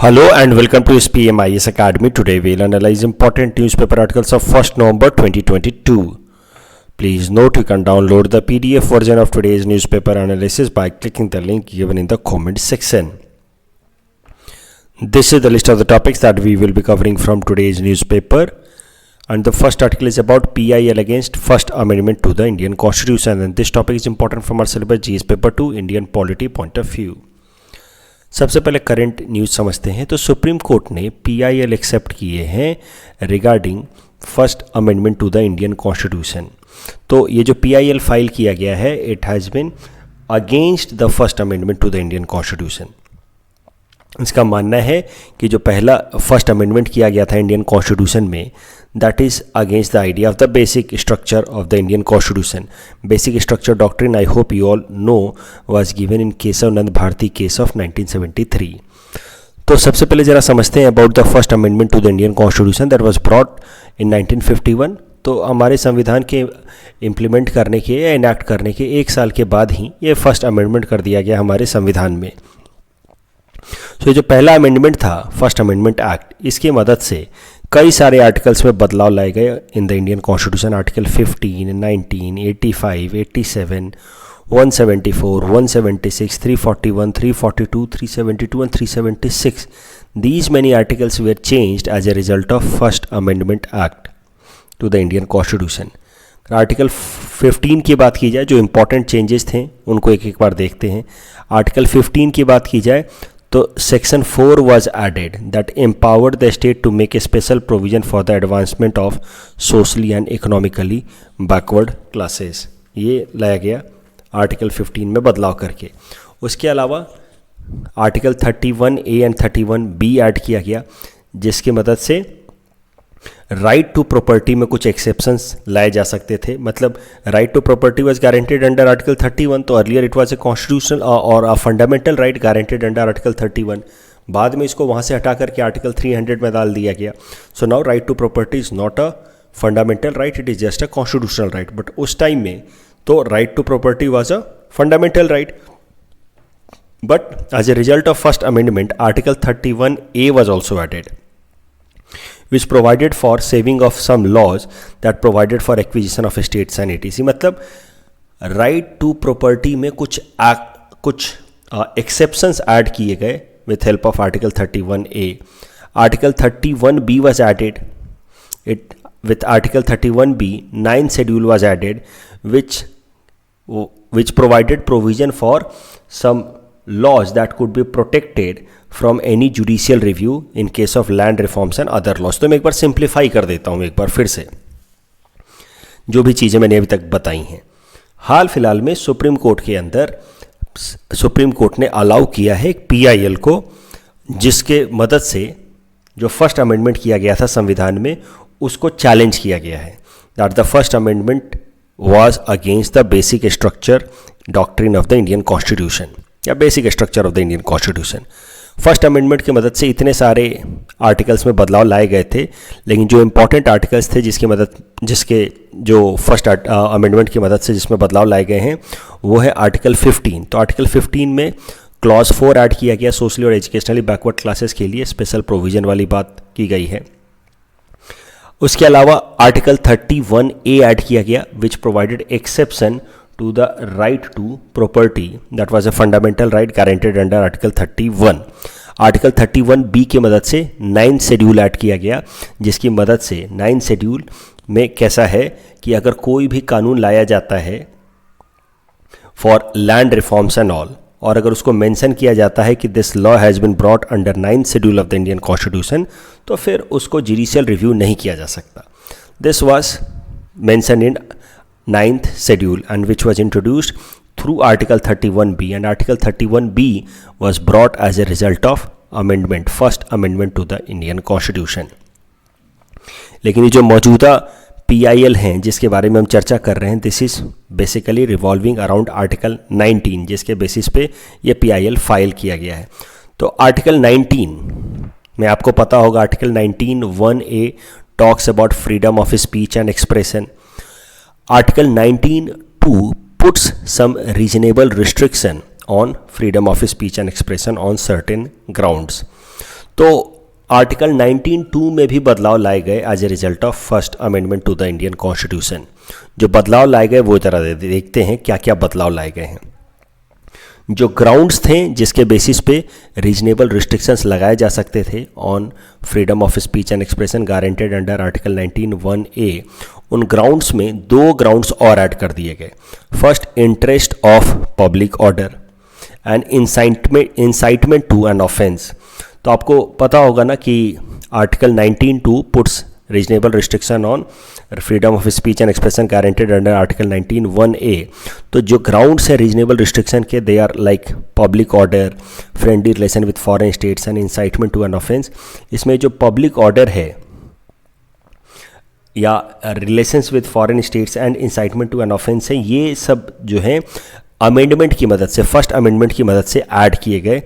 Hello and welcome to SPMIS Academy. Today we'll analyze important newspaper articles of 1st November 2022. Please note you can download the PDF version of today's newspaper analysis by clicking the link given in the comment section. This is the list of the topics that we will be covering from today's newspaper. And the first article is about PIL against First Amendment to the Indian Constitution. And this topic is important from our syllabus GS paper to Indian polity point of view. सबसे पहले current news समझते हैं। तो Supreme court ने PIL accept किए हैं regarding first amendment to the Indian constitution. तो ये जो PIL फाइल किया गया है it has been against the first amendment to the Indian constitution. इसका मानना है कि जो पहला फर्स्ट अमेंडमेंट किया गया था इंडियन कॉन्स्टिट्यूशन में that is against the idea of the basic structure of the Indian Constitution. Basic structure doctrine, I hope you all know, was given in Kesav Nand Bharti case of 1973. तो सबसे पहले ज़रा समझते हैं about the first amendment to the Indian Constitution that was brought in 1951. तो हमारे संविधान के इम्प्लीमेंट करने के या इनैक्ट करने के एक साल के बाद ही ये फर्स्ट अमेंडमेंट कर दिया गया हमारे संविधान में। तो जो पहला अमेंडमेंट था फर्स्ट अमेंडमेंट एक्ट, इसकी मदद से कई सारे आर्टिकल्स में बदलाव लाए गए in the Indian constitution. Article 15, 19, 85, 87, 174, 176, 341, 342, 372 and 376. These many articles were changed as a result of First Amendment Act to the Indian Constitution. Article 15 की बात की जाए, जो इम्पोर्टेंट चेंजेस थे उनको एक एक बार देखते हैं। आर्टिकल 15 की बात की जाए तो section 4 was added that empowered the state to make a special provision for the advancement of socially and economically backward classes. ये लाया गया आर्टिकल 15 में बदलाव करके। उसके अलावा article 31A and 31B add किया गया, जिसकी मदद से राइट टू प्रॉपर्टी में कुछ एक्सेप्शंस लाए जा सकते थे। मतलब right to property was guaranteed under article 31, तो earlier it was a constitutional और a fundamental right guaranteed under article 31। बाद में इसको वहाँ से हटा करके आर्टिकल 300 में डाल दिया गया। So now right to property is not a fundamental right, it is just a constitutional right. But उस टाइम में तो right to property was a fundamental right. But as a result of first amendment article 31A was also added, which provided for saving of some laws that provided for acquisition of estates and etc. मतलब right to property में कुछ exceptions add किए गए with help of article 31A. Article 31B was added. With article 31B, 9th schedule was added, which provided provision for some laws that could be protected from any judicial review in case of land reforms and other laws. तो मैं एक बार simplify कर देता हूँ एक बार फिर से जो भी चीज़ें मैंने अभी तक बताई हैं। हाल फिलहाल में सुप्रीम कोर्ट के अंदर सुप्रीम कोर्ट ने अलाउ किया है एक PIL को, जिसके मदद से जो फर्स्ट अमेंडमेंट किया गया था संविधान में उसको चैलेंज किया गया है। That the first amendment was against the basic structure doctrine of the Indian constitution या basic structure of the Indian constitution. First amendment की मदद से इतने सारे आर्टिकल्स में बदलाव लाए गए थे, लेकिन जो इम्पोर्टेंट आर्टिकल्स थे जिसके जो फर्स्ट अमेंडमेंट की मदद से जिसमें बदलाव लाए गए हैं वो है आर्टिकल 15। तो आर्टिकल 15 में क्लॉज 4 ऐड किया गया, सोशली और एजुकेशनली बैकवर्ड क्लासेस के लिए स्पेशल प्रोविज़न वाली बात की गई है। उसके अलावा आर्टिकल 31A ऐड किया गया, which provided exception to the right to property that was a fundamental right guaranteed under article 31. Article 31B की मदद से 9th शेड्यूल ऐड किया गया, जिसकी मदद से 9th शेड्यूल में कैसा है कि अगर कोई भी कानून लाया जाता है for land reforms and all, और अगर उसको मेंशन किया जाता है कि this law has been brought under 9th schedule of the Indian constitution, तो फिर उसको जुडिशियल रिव्यू नहीं किया जा सकता। This was mention in 9th schedule and which was introduced through article 31B, and article 31B was brought as a result of amendment, first amendment to the Indian Constitution. लेकिन ये जो मौजूदा PIL हैं जिसके बारे में हम चर्चा कर रहे हैं, this is basically revolving around article 19, जिसके बेसिस पे ये PIL फाइल किया गया है। तो आर्टिकल 19 में आपको पता होगा article 19(1)(a) talks about freedom of speech and expression. Article 19(2) puts some reasonable restriction on freedom of speech and expression on certain grounds. तो आर्टिकल 19(2) में भी बदलाव लाए गए as a result of first amendment to the Indian constitution. जो बदलाव लाए गए वो जरा देखते हैं क्या क्या बदलाव लाए गए हैं। जो ग्राउंड्स थे जिसके बेसिस पे रीजनेबल रिस्ट्रिक्शंस लगाए जा सकते थे on freedom of speech and expression guaranteed under article 19(1)(a), उन ग्राउंड्स में 2 ग्राउंड्स और ऐड कर दिए गए। First, interest of public order and incitement to an offence. तो आपको पता होगा ना कि article 19(2) puts reasonable restriction on freedom of speech and expression guaranteed under article 19(1)(a). तो जो ग्राउंड्स है रीजनेबल रिस्ट्रिक्शन के, they are like public order, friendly relation with foreign states and incitement to an offence. इसमें जो public order है या relations with foreign states and incitement to an offence है, ये सब जो है अमेंडमेंट की मदद से, फर्स्ट अमेंडमेंट की मदद से ऐड किए गए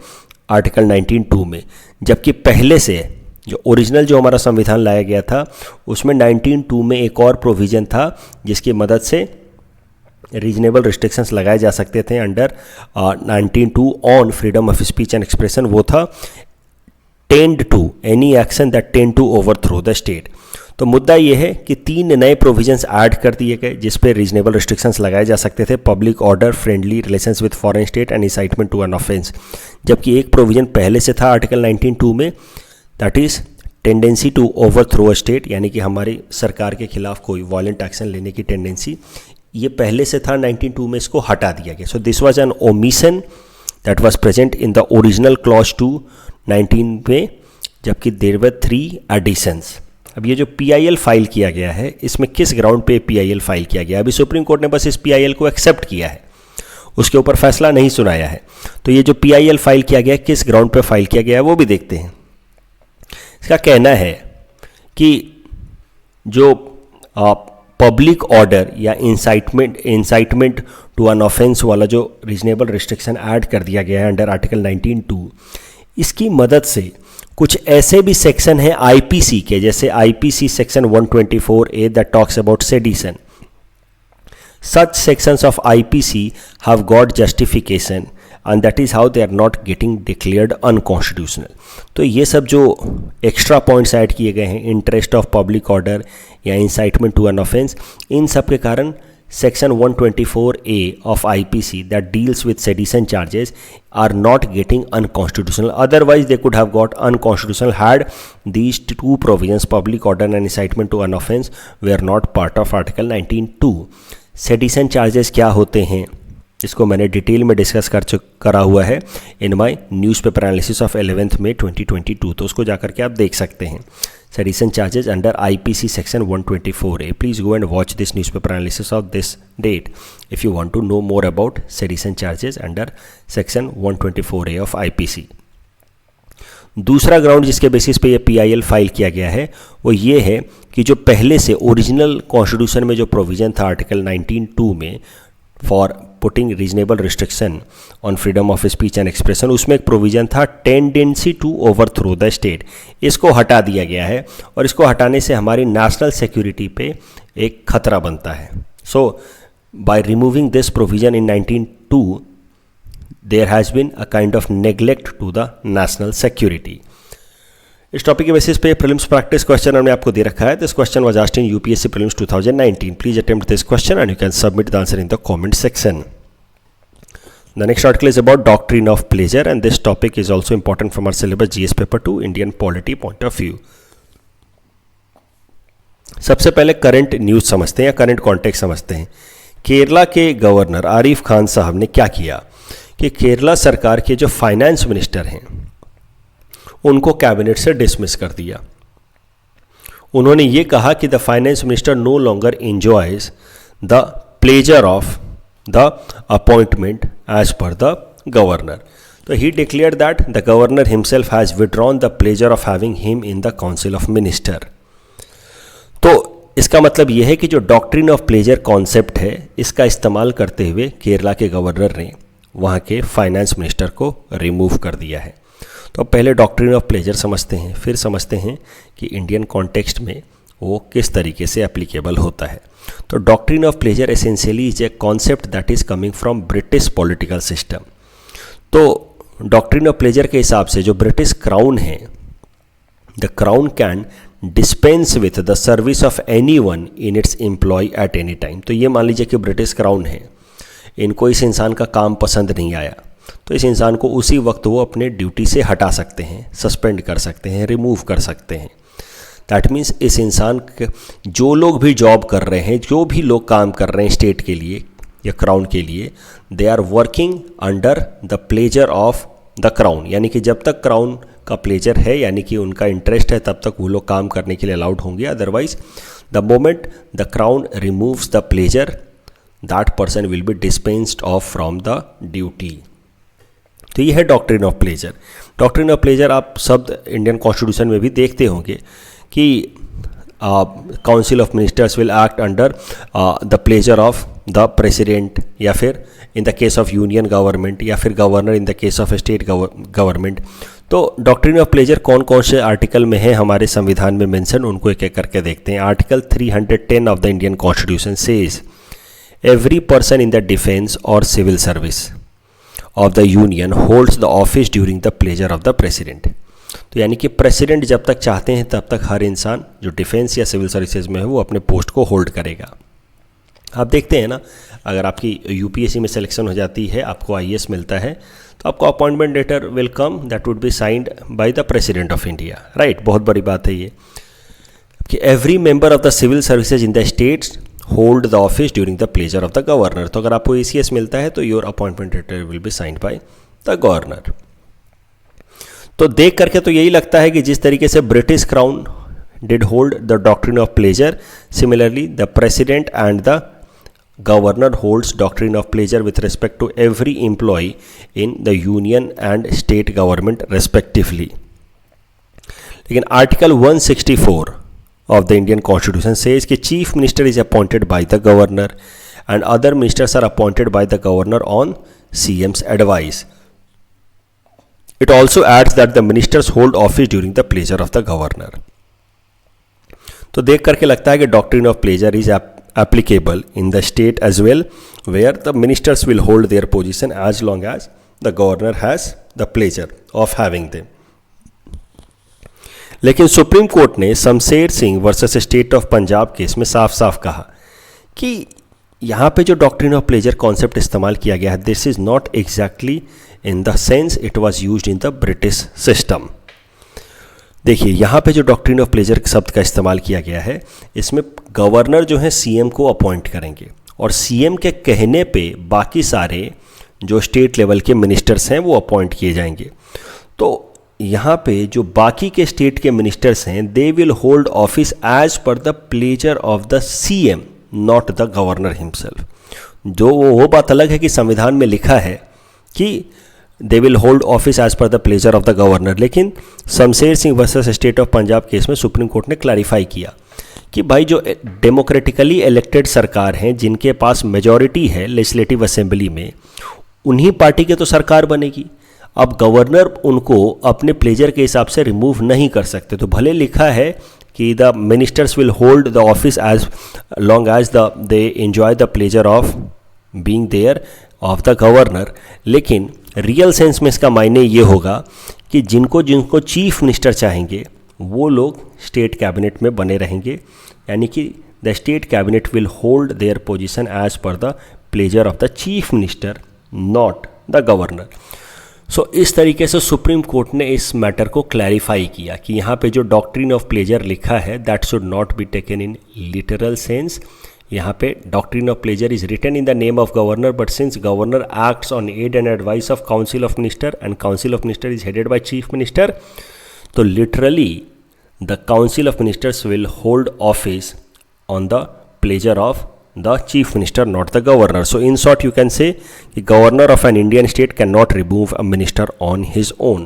आर्टिकल 19(2) में। जबकि पहले से जो ओरिजिनल जो हमारा संविधान लाया गया था उसमें 19(2) में एक और प्रोविज़न था जिसकी मदद से रीजनेबल रिस्ट्रिक्शंस लगाए जा सकते थे under 19(2) on freedom of speech and expression. वो था tend to any action that tend to overthrow the state. तो मुद्दा ये है कि 3 नए प्रोविजंस ऐड कर दिए गए जिस पे रीजनेबल रिस्ट्रिक्शंस लगाए जा सकते थे, public order, friendly relations with foreign state and incitement to an offence. जबकि एक प्रोविजन पहले से था आर्टिकल 19(2) में, that is tendency to overthrow a state, यानी कि हमारी सरकार के खिलाफ कोई वायलेंट एक्शन लेने की टेंडेंसी, ये पहले से था 19(2) में, इसको हटा दिया गया। So this was an omission that was present in the original clause 2(19) में, जबकि देयर वर 3 एडिशंस। अब ये जो PIL फाइल किया गया है, इसमें किस ग्राउंड पे PIL फाइल किया गया है? अभी सुप्रीम कोर्ट ने बस इस PIL को एक्सेप्ट किया है, उसके ऊपर फैसला नहीं सुनाया है। तो ये जो PIL फाइल किया गया है, किस ग्राउंड पे फाइल किया गया है वो भी देखते हैं। इसका कहना है कि जो पब्लिक ऑर्डर या इंसाइटमेंट टू एन ऑफेंस वाला जो रीजनेबल रिस्ट्रिक्शन ऐड कर दिया गया है अंडर आर्टिकल 19(2), इसकी मदद से कुछ ऐसे भी सेक्शन हैं IPC के, जैसे IPC section 124A that talks about sedition. Such sections of IPC have got justification and that is how they are not getting declared unconstitutional। तो ये सब जो एक्स्ट्रा पॉइंट्स ऐड किए गए हैं, इंटरेस्ट ऑफ पब्लिक ऑर्डर या incitement to an offence, इन सब के कारण section 124A of IPC that deals with sedition charges are not getting unconstitutional. Otherwise they could have got unconstitutional had these 2 provisions, public order and incitement to an offense, were not part of article 19(2). Sedition charges क्या होते हैं इसको मैंने detail में discuss करा हुआ है in my newspaper analysis of 11th May 2022, तो उसको जाकर के आप देख सकते हैं। Sedition charges under IPC section 124A। Please go and watch this newspaper analysis of this date if you want to know more about sedition charges under section 124A of IPC। दूसरा ground जिसके basis पे ये PIL file किया गया है वो ये है कि जो पहले से ओरिजिनल कॉन्स्टिट्यूशन में जो प्रोविज़न था आर्टिकल 19(2) में for putting reasonable restriction on freedom of speech and expression, उसमें एक प्रोविज़न था tendency to overthrow the state. इसको हटा दिया गया है और इसको हटाने से हमारी नेशनल सिक्योरिटी पे एक खतरा बनता है। So by removing this provision in 19(2) there has been a kind of neglect to the national security। इस टॉपिक के बेसिस पे प्रीलिम्स प्रैक्टिस क्वेश्चन हमने आपको दे रखा है। This question was asked in UPSC prelims 2019। Please attempt this question and you can submit the answer in the comment section. The next article is about doctrine of pleasure and this topic is also important from our syllabus GS paper 2 Indian polity point of view. सबसे पहले current news समझते हैं या current context समझते हैं। केरला के governor Arif Khan साहब ने क्या किया कि केरला सरकार के जो फाइनेंस मिनिस्टर हैं उनको कैबिनेट से डिसमिस कर दिया। उन्होंने ये कहा कि the finance minister no longer enjoys the pleasure of the appointment as per the governor. तो he declare that the governor himself has withdrawn the pleasure of having him in the council of minister. तो इसका मतलब यह है कि जो doctrine of pleasure concept है इसका इस्तेमाल करते हुए केरला के गवर्नर ने वहाँ के फाइनेंस मिनिस्टर को रिमूव कर दिया है। तो पहले डॉक्ट्रिन ऑफ प्लेजर समझते हैं, फिर समझते हैं कि इंडियन कॉन्टेक्स्ट में वो किस तरीके से एप्लीकेबल होता है। तो doctrine of pleasure essentially is a concept that is coming from British political system. तो डॉक्ट्रिन ऑफ प्लेजर के हिसाब से जो ब्रिटिश क्राउन है the crown can dispense with the service of any one in its employ at any time. तो ये मान लीजिए कि ब्रिटिश क्राउन है, इनको इस इंसान का काम पसंद नहीं आया, तो इस इंसान को उसी वक्त वो अपने ड्यूटी से हटा सकते हैं, सस्पेंड कर सकते हैं, रिमूव कर सकते हैं। दैट मीन्स इस इंसान जो लोग भी जॉब कर रहे हैं, जो भी लोग काम कर रहे हैं स्टेट के लिए या क्राउन के लिए, they are working under the pleasure of the crown. यानी कि जब तक क्राउन का प्लेजर है, यानी कि उनका इंटरेस्ट है, तब तक वो लोग काम करने के लिए अलाउड होंगे। Otherwise the moment the crown removes the pleasure, that person will be dispensed of from the duty. तो ये है doctrine of pleasure. Doctrine of pleasure आप शब्द इंडियन कॉन्स्टिट्यूशन में भी देखते होंगे कि council of ministers will act under the pleasure of the president, या फिर in the case of union government, या फिर governor in the case of state government. तो डॉक्ट्रिन ऑफ प्लेजर कौन कौन से आर्टिकल में है हमारे संविधान में मेंशन, उनको एक एक करके देखते हैं। Article 310 of the Indian constitution says every person in the defence और civil service of the union holds the office during the pleasure of the president. तो यानी कि प्रेसिडेंट जब तक चाहते हैं तब तक हर इंसान जो डिफेंस या सिविल सर्विसेज में है वो अपने पोस्ट को होल्ड करेगा। आप देखते हैं ना, अगर आपकी यूपीएससी में सिलेक्शन हो जाती है, आपको आईएएस मिलता है, तो आपको appointment letter will come that would be signed by the president of India, right. बहुत बड़ी बात है ये कि every member of the civil services in the states hold the office during the pleasure of the governor. तो अगर आपको ACS मिलता है तो your appointment letter will be signed by the governor. तो देख करके तो यही लगता है कि जिस तरीके से British crown did hold the doctrine of pleasure, similarly the president and the governor holds doctrine of pleasure with respect to every employ in the union and state government respectively. लेकिन article 164 of the Indian Constitution says कि Chief Minister is appointed by the Governor and other ministers are appointed by the Governor on CM's advice. It also adds that the ministers hold office during the pleasure of the Governor. तो देख करके लगता है कि doctrine of pleasure is applicable in the state as well, where the ministers will hold their position as long as the Governor has the pleasure of having them. लेकिन supreme court ने Shamsher Singh versus state of Punjab case में साफ साफ कहा कि यहाँ पे जो डॉक्ट्रिन ऑफ प्लेजर कॉन्सेप्ट इस्तेमाल किया गया है, this is not exactly in the sense it was used in the British system. देखिए यहाँ पे जो डॉक्ट्रिन ऑफ प्लेजर शब्द का इस्तेमाल किया गया है, इसमें गवर्नर जो है सीएम को अपॉइंट करेंगे और सीएम के कहने पे बाकी सारे जो स्टेट लेवल के मिनिस्टर्स हैं वो अपॉइंट किए जाएंगे। तो यहाँ पे जो बाकी के स्टेट के मिनिस्टर्स हैं, they will hold office as per the pleasure of the CM, not the governor himself. जो वो बात अलग है कि संविधान में लिखा है कि they will hold office as per the pleasure of the governor, लेकिन Shamsher Singh versus state of Punjab case में सुप्रीम कोर्ट ने क्लैरिफाई किया कि भाई जो डेमोक्रेटिकली इलेक्टेड सरकार हैं, जिनके पास मेजॉरिटी है लेजिस्लेटिव असेंबली में, उन्हीं पार्टी के तो सरकार बनेगी। अब गवर्नर उनको अपने प्लेजर के हिसाब से रिमूव नहीं कर सकते। तो भले लिखा है कि the ministers will hold the office as long as they enjoy the pleasure of being there of the governor, लेकिन रियल सेंस में इसका मायने ये होगा कि जिनको जिनको चीफ मिनिस्टर चाहेंगे वो लोग स्टेट कैबिनेट में बने रहेंगे, यानी कि the state cabinet will hold their position as per the pleasure of the chief minister, not the governor. So इस तरीके से सुप्रीम कोर्ट ने इस मैटर को क्लैरिफाई किया कि यहाँ पे जो डॉक्ट्रिन ऑफ प्लेजर लिखा है that should not be taken in literal sense. यहाँ पे doctrine of pleasure is written in the name of governor, but since governor acts on aid and advice of council of minister and council of minister is headed by chief minister, तो literally the council of ministers will hold office on the pleasure of the chief minister, not the governor. So in short you can say the governor of an Indian state cannot remove a minister on his own.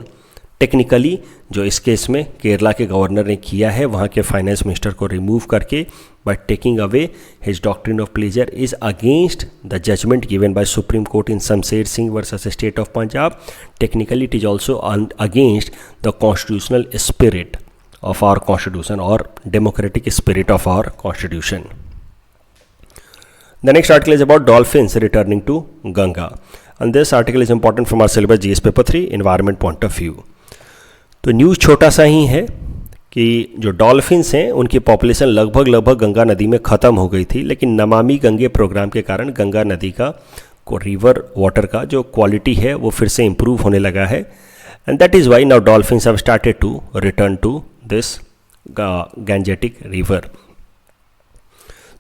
Technically जो इस case में केरला के governor ने किया है, वहाँ के finance minister को रिमूव करके but taking away his doctrine of pleasure, is against the judgment given by supreme court in Shamsher Singh versus state of Punjab. Technically it is also against the constitutional spirit of our constitution or democratic spirit of our constitution. The next article is about dolphins returning to Ganga, and this article is important from our syllabus GS paper 3 environment point of view. तो news छोटा सा ही है कि जो dolphins हैं उनकी population लगभग गंगा नदी में ख़त्म हो गई थी, लेकिन नमामि गंगे प्रोग्राम के कारण गंगा नदी का रिवर वाटर का जो क्वालिटी है वो फिर से इम्प्रूव होने लगा है, and that is why now dolphins have started to return to this Gangetic river.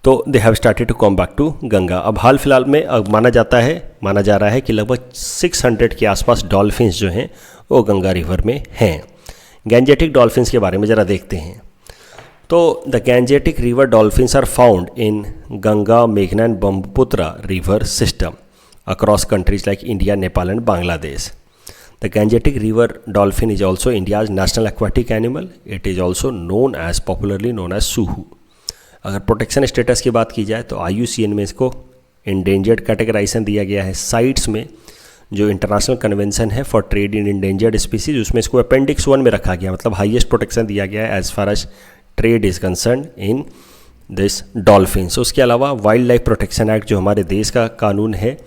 तो they have started to come back to Ganga. अब हाल फिलहाल में माना जा रहा है कि लगभग 600 के आसपास डॉल्फिन्स जो हैं वो गंगा रिवर में हैं। गैंजेटिक डॉल्फिन्स के बारे में ज़रा देखते हैं। तो the Gangetic river dolphins are found in Ganga, मेघना and Brahmaputra river system across countries like India, Nepal and Bangladesh. The Gangetic river dolphin is also India's national aquatic animal. It is also popularly known as suhu. अगर protection status की बात की जाए तो IUCN में इसको endangered categorisation दिया गया है। साइट्स में जो इंटरनेशनल कन्वेंशन है for trade in endangered species, उसमें इसको अपेंडिक्स 1 में रखा गया, मतलब हाईएस्ट प्रोटेक्शन दिया गया है as far as trade is concern in this dolphins. उसके अलावा वाइल्ड लाइफ प्रोटेक्शन एक्ट जो हमारे देश का कानून है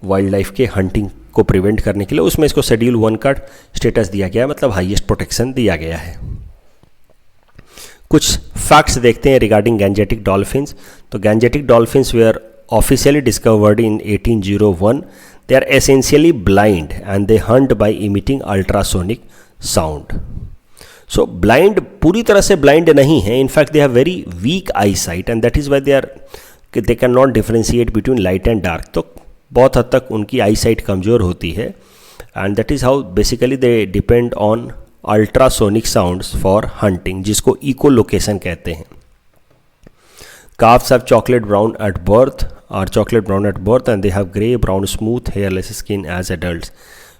वाइल्ड लाइफ के हंटिंग को प्रिवेंट करने के लिए, उसमें इसको शेड्यूल 1 का स्टेटस दिया गया है, मतलब हाईएस्ट प्रोटेक्शन दिया गया है। कुछ फैक्ट्स देखते हैं रिगार्डिंग गैंजेटिक डॉल्फिन्स। तो Gangetic dolphins were officially discovered in 1801। They are essentially blind and they hunt by emitting ultrasonic sound. So blind, पूरी तरह से ब्लाइंड नहीं है, in fact they have very weak eyesight and that is why they can not differentiate between light and dark. तो बहुत हद तक उनकी आई साइट कमज़ोर होती है, and that is how basically they depend on ultrasonic sounds for hunting, जिसको eco location कहते हैं। Calves have chocolate brown at birth and they have grey brown smooth hairless skin as adults.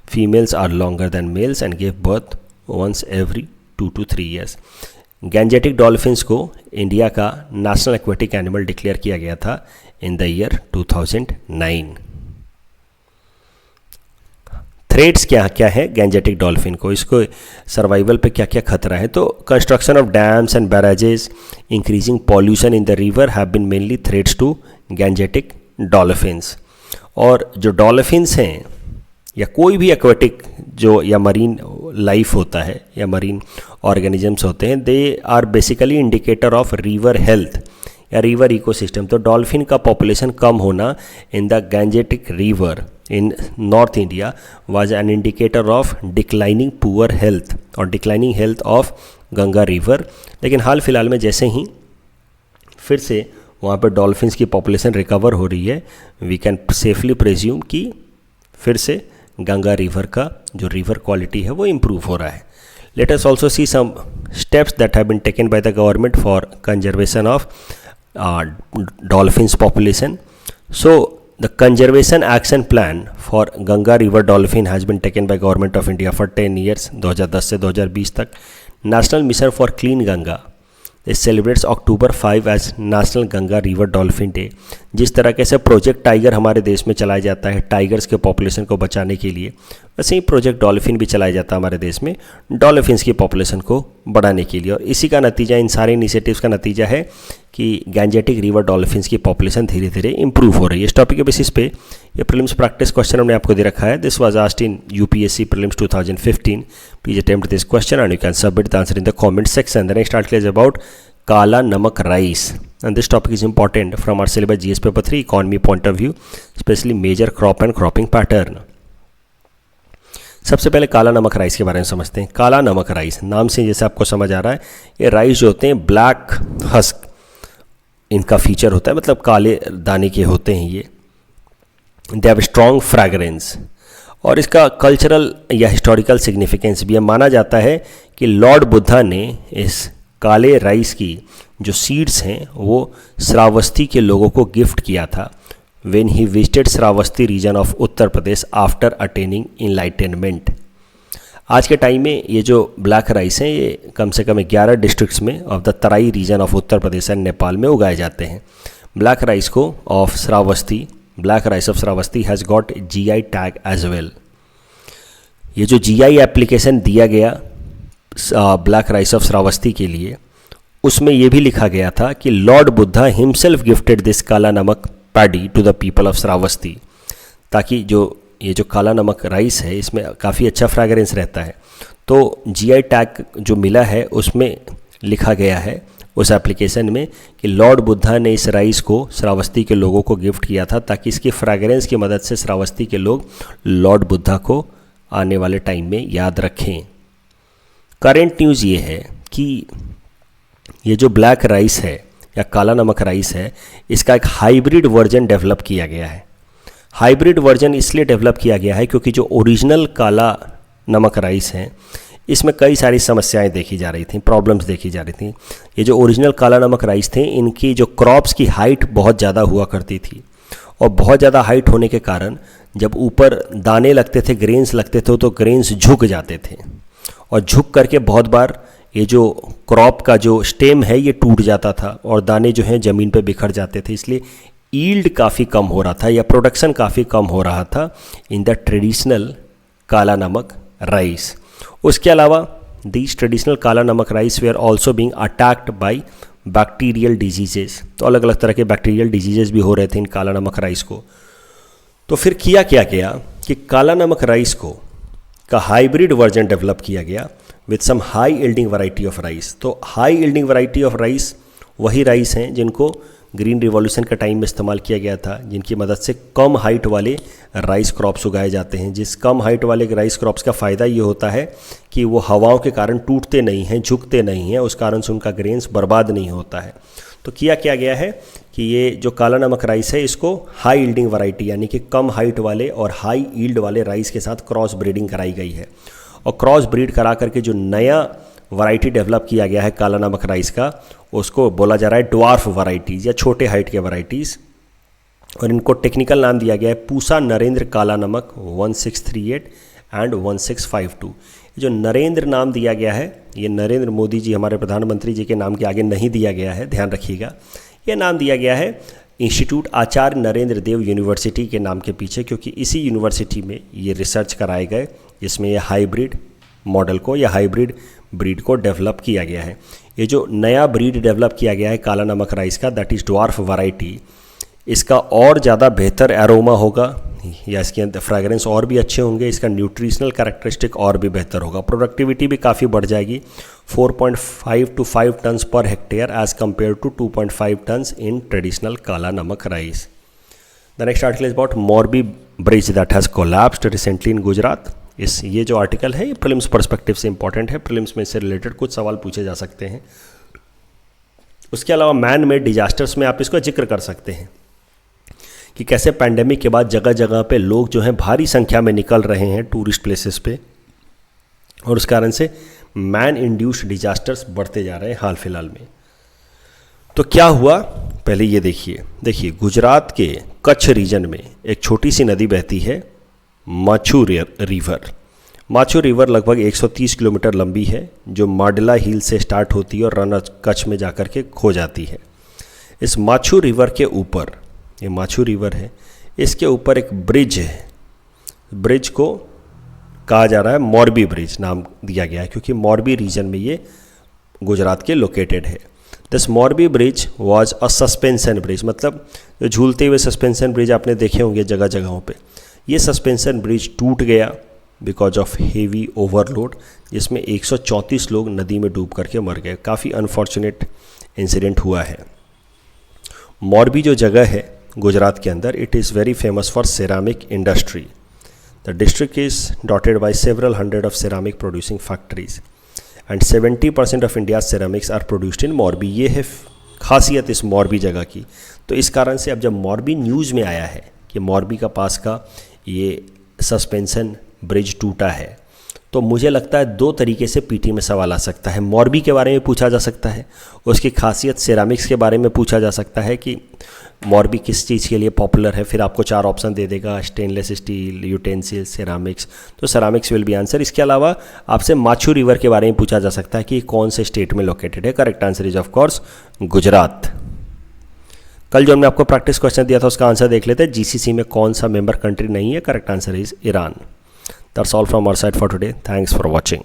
Females are longer than males and give birth once every 2 to 3 years. Gangetic dolphins को India का national aquatic animal declare किया गया था in the year 2009। Threats क्या क्या है Gangetic dolphin को, इसको सर्वाइवल पे क्या क्या खतरा है? तो construction of dams and barrages, increasing pollution in the river have been mainly threats to Gangetic dolphins. और जो डॉल्फिन्स हैं या कोई भी एक्वेटिक जो या मरीन लाइफ होता है या मरीन ऑर्गेनिजम्स होते हैं, they are basically indicator of river health या रिवर इकोसिस्टम। तो डॉल्फिन का पॉपुलेशन कम होना in the Gangetic river in North India was an indicator of declining poor health और declining health of Ganga river. लेकिन हाल फिलहाल में जैसे ही फिर से वहाँ पर डॉल्फिन्स की पॉपुलेशन रिकवर हो रही है, वी कैन सेफली प्रेज्यूम कि फिर से गंगा रिवर का जो रिवर क्वालिटी है वो इम्प्रूव हो रहा है। Let us also see some steps that have been taken by the government for conservation of dolphins population. So the conservation action plan for Ganga river dolphin has been taken by Government of India for 10 years 2010 से 2020 तक। National Mission for Clean Ganga it celebrates October 5 as National Ganga River Dolphin Day। जिस तरह से project tiger हमारे देश में चलाया जाता है टाइगर्स के पॉपुलेशन को बचाने के लिए, वैसे ही प्रोजेक्ट डॉल्फिन भी चलाया जाता है हमारे देश में डॉल्फिन्स की पॉपुलेशन को बढ़ाने के लिए। और इसी का नतीजा, इन सारे इनिशिएटिव्स का नतीजा है कि गैंजेटिक रिवर डॉल्फिन्स की पॉपुलेशन धीरे धीरे इंप्रूव हो रही है। इस टॉपिक के बेसिस पे ये प्रीलिम्स प्रैक्टिस क्वेश्चन हमने आपको दे रखा है। This was asked in UPSC prelims 2015। Please attempt this question and you can submit the answer in the comment section. The next article is about काला Namak rice and this topic is important from our syllabus GS paper 3 economy point of view, especially major crop and cropping pattern। सबसे पहले काला Namak rice के बारे में समझते हैं। काला नमक राइस नाम से जैसे आपको समझ आ रहा है, ये राइस जो होते हैं ब्लैक हस्क इनका फीचर होता है, मतलब काले दाने के होते हैं ये। दे हैव स्ट्रॉन्ग फ्रैग्रेंस और इसका कल्चरल या हिस्टोरिकल सिग्निफिकेंस भी है। माना जाता है कि लॉर्ड बुद्धा ने इस काले राइस की जो सीड्स हैं वो श्रावस्ती के लोगों को गिफ्ट किया था when he visited Shravasti region of Uttar Pradesh after attaining enlightenment. आज के टाइम में ये जो ब्लैक राइस हैं ये कम से कम 11 डिस्ट्रिक्ट्स में of the Terai region of Uttar Pradesh and Nepal में उगाए जाते हैं। ब्लैक राइस को of Shravasti, black rice of Shravasti has got GI tag as well. ये जो GI एप्लीकेशन दिया गया ब्लैक राइस ऑफ श्रावस्ती के लिए, उसमें यह भी लिखा गया था कि lord Buddha himself gifted this Kala Namak paddy to the people of Shravasti, ताकि ये जो काला नमक राइस है इसमें काफ़ी अच्छा फ्रैग्रेंस रहता है, तो जीआई टैग जो मिला है उसमें लिखा गया है उस एप्लीकेशन में कि लॉर्ड बुद्धा ने इस राइस को श्रावस्ती के लोगों को गिफ्ट किया था ताकि इसकी फ्रेगरेंस की मदद से श्रावस्ती के लोग लॉर्ड बुद्धा को आने वाले टाइम में याद रखें। करेंट न्यूज़ ये है कि ये जो ब्लैक राइस है या काला नमक राइस है, इसका एक हाइब्रिड वर्जन डेवलप किया गया है। हाइब्रिड वर्जन इसलिए डेवलप किया गया है क्योंकि जो ओरिजिनल काला नमक राइस है इसमें कई सारी समस्याएं देखी जा रही थी, प्रॉब्लम्स देखी जा रही थी। ये जो ओरिजिनल काला नमक राइस थे, इनकी जो क्रॉप्स की हाइट बहुत ज़्यादा हुआ करती थी और बहुत ज़्यादा हाइट होने के कारण जब ऊपर दाने लगते थे, ग्रेन्स लगते थे, तो ग्रेन्स झुक जाते थे और झुक करके बहुत बार ये जो क्रॉप का जो स्टेम है ये टूट जाता था और दाने जो हैं ज़मीन पे बिखर जाते थे। इसलिए ईल्ड काफ़ी कम हो रहा था या प्रोडक्शन काफ़ी कम हो रहा था in the traditional Kala Namak rice. उसके अलावा these traditional Kala Namak rice were also being attacked by bacterial diseases. तो अलग अलग तरह के बैक्टीरियल डिजीजेस भी हो रहे थे इन काला नमक राइस को। तो फिर किया क्या गया कि काला नमक राइस को का हाइब्रिड वर्जन डेवलप किया गया with some high yielding variety of rice. तो high yielding variety of rice वही राइस हैं जिनको ग्रीन रिवॉल्यूशन का टाइम में इस्तेमाल किया गया था, जिनकी मदद से कम हाइट वाले राइस क्रॉप्स उगाए जाते हैं। जिस कम हाइट वाले राइस क्रॉप्स का फ़ायदा ये होता है कि वो हवाओं के कारण टूटते नहीं हैं, झुकते नहीं हैं, उस कारण से उनका ग्रेन्स बर्बाद नहीं होता है। तो किया क्या गया है कि ये जो काला नमक राइस है इसको हाई यील्डिंग वैरायटी यानी कि कम हाइट वाले और हाई यील्ड वाले राइस के साथ क्रॉस ब्रीडिंग कराई गई है और क्रॉस ब्रीड करा करके जो नया वैरायटी डेवलप किया गया है काला नमक राइस का, उसको बोला जा रहा है ड्वार्फ वैराइटीज़ या छोटे हाइट के वैराइटीज़। और इनको टेक्निकल नाम दिया गया है पूसा नरेंद्र काला नमक 1638 एंड 1652। जो नरेंद्र नाम दिया गया है ये नरेंद्र मोदी जी हमारे प्रधानमंत्री जी के नाम के आगे नहीं दिया गया है, ध्यान रखिएगा। ये नाम दिया गया है इंस्टीट्यूट आचार्य नरेंद्र देव यूनिवर्सिटी के नाम के पीछे, क्योंकि इसी यूनिवर्सिटी में ये रिसर्च कराए गए जिसमें ये हाइब्रिड मॉडल को या हाइब्रिड ब्रीड को डेवलप किया गया है। ये जो नया ब्रीड डेवलप किया गया है काला नमक राइस का, दैट इज़ ड्वार्फ वैरायटी, इसका और ज़्यादा बेहतर एरोमा होगा या इसके अंदर फ्रेगरेंस और भी अच्छे होंगे, इसका न्यूट्रिशनल कैरेक्टरिस्टिक और भी बेहतर होगा, प्रोडक्टिविटी भी काफ़ी बढ़ जाएगी 4.5 to 5 tons per hectare as compared to 2.5 tons in traditional Kala Namak rice. The next article is about Morbi bridge that has collapsed recently in Gujarat. ये जो आर्टिकल है ये प्रीलिम्स पर्सपेक्टिव से इंपॉर्टेंट है, प्रीलिम्स में इससे रिलेटेड कुछ सवाल पूछे जा सकते हैं। उसके अलावा मैन मेड डिजास्टर्स में आप इसका जिक्र कर सकते हैं कि कैसे पैंडेमिक के बाद जगह जगह पे लोग जो हैं भारी संख्या में निकल रहे हैं टूरिस्ट प्लेसेस पे और उस कारण से मैन इंड्यूस्ड डिजास्टर्स बढ़ते जा रहे हैं हाल फिलहाल में। तो क्या हुआ पहले ये देखिए गुजरात के कच्छ रीजन में एक छोटी सी नदी बहती है माछू रिवर। माछू रिवर लगभग 130 किलोमीटर लंबी है जो माडला हिल से स्टार्ट होती है और रन कच्छ में जाकर के खो जाती है। इस माछू रिवर के ऊपर, ये माछू रिवर है, इसके ऊपर एक ब्रिज है। ब्रिज को कहा जा रहा है मोरबी ब्रिज, नाम दिया गया है क्योंकि मोरबी रीजन में ये गुजरात के लोकेटेड है। This Morbi bridge was a suspension bridge, मतलब जो झूलते हुए सस्पेंशन ब्रिज आपने देखे होंगे जगह जगहों पे। ये सस्पेंशन ब्रिज टूट गया बिकॉज ऑफ हेवी ओवरलोड, जिसमें 134 लोग नदी में डूब करके मर गए। काफ़ी अनफॉर्चुनेट इंसिडेंट हुआ है। मोरबी जो जगह है गुजरात के अंदर, it is very famous for ceramic industry. The district is dotted by several hundred of ceramic producing factories and 70% of India ceramics are produced in Morbi. ये है खासियत इस मोरबी जगह की। तो इस कारण से अब जब मोरबी न्यूज़ में आया है कि मोरबी का पास का ये सस्पेंशन ब्रिज टूटा है, तो मुझे लगता है दो तरीके से पीटी में सवाल आ सकता है। मोरबी के बारे में पूछा जा सकता है, उसकी खासियत सेरामिक्स के बारे में पूछा जा सकता है कि मोरबी किस चीज़ के लिए पॉपुलर है। फिर आपको 4 ऑप्शन दे देगा, स्टेनलेस स्टील, यूटेंसिल, सेरामिक्स। तो सेरामिक्स विल बी आंसर। इसके अलावा आपसे माछू रिवर के बारे में पूछा जा सकता है कि कौन से स्टेट में लोकेटेड है। Correct answer is of course Gujarat. कल जो हमने आपको प्रैक्टिस क्वेश्चन दिया था उसका आंसर देख लेते हैं। जीसीसी में कौन सा मेंबर कंट्री नहीं है? Correct answer is Iran. That's all from our side for today. Thanks for watching.